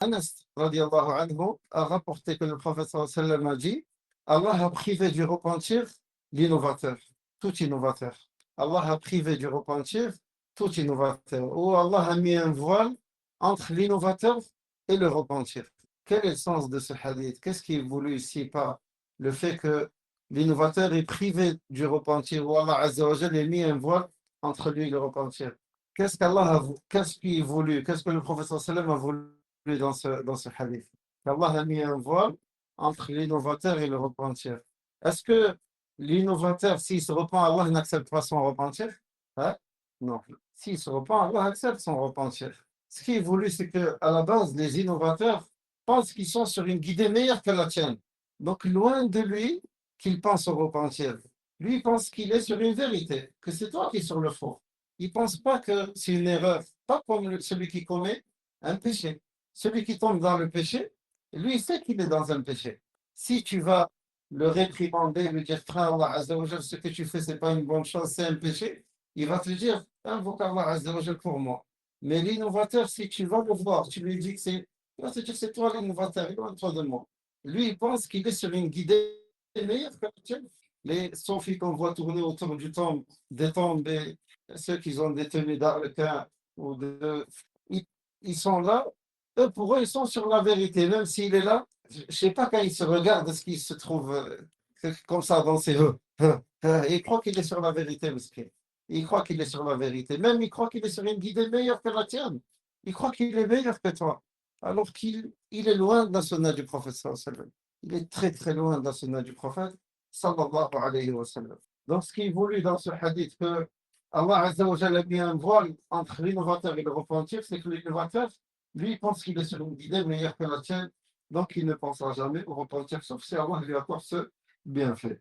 Anas radiallahu anhu, a rapporté que le prophète sallallahu alayhi wa sallam a dit Allah a privé du repentir l'innovateur, tout innovateur. Allah a privé du repentir tout innovateur. Ou Allah a mis un voile entre l'innovateur et le repentir. Quel est le sens de ce hadith? Qu'est-ce qui est voulu ici par le fait que l'innovateur est privé du repentir, ou Allah Azza wa Jalla a mis un voile entre lui et le repentir? Qu'est-ce qui est voulu? Qu'est-ce que le prophète sallallahu alayhi wa sallam a voulu dans ce hadith? Allah a mis un voile entre l'innovateur et le repentir. Est-ce que l'innovateur, s'il se repent, Allah n'accepte pas son repentir? Hein? Non. S'il se repent, Allah accepte son repentir. Ce qui est voulu, c'est qu'à la base, les innovateurs pensent qu'ils sont sur une guidée meilleure que la tienne. Donc, loin de lui qu'il pense au repentir. Lui, il pense qu'il est sur une vérité, que c'est toi qui es sur le faux. Il ne pense pas que c'est une erreur, pas comme celui qui commet un péché. Celui qui tombe dans le péché, lui, il sait qu'il est dans un péché. Si tu vas le réprimander, lui dire, frère, Allah Azza wa Jal, ce que tu fais, ce n'est pas une bonne chose, c'est un péché, il va te dire, invoque Allah Azza wa Jal pour moi. Mais l'innovateur, si tu vas le voir, tu lui dis que c'est, il va te dire, c'est toi l'innovateur, loin-toi de moi. Lui, il pense qu'il est sur une guidée meilleure que la tienne. Les sophies qu'on voit tourner autour des tombes, et ceux qui ont des tenues d'arlequin, ils, ils sont là, eux, pour eux, ils sont sur la vérité, même s'il est là. Je ne sais pas quand il se regarde, est-ce qu'il se trouve comme ça dans ses il croit qu'il est sur la vérité, mesquin. Il croit qu'il est sur la vérité. Même il croit qu'il est sur une guidée meilleure que la tienne. Il croit qu'il est meilleur que toi. Alors qu'il est loin de la sunna du prophète sallallahu alayhi wa sallam. Il est très très loin de la sunna du prophète sallallahu alayhi wa sallam. Donc ce qui est voulu dans ce hadith, que Allah Azza wa Jalla a mis un voile entre l'innovateur et le repentir, c'est que l'innovateur, lui, il pense qu'il est sur une guidée meilleure que la tienne. Donc il ne pensera jamais au repentir, sauf si Allah lui accorde ce bienfait.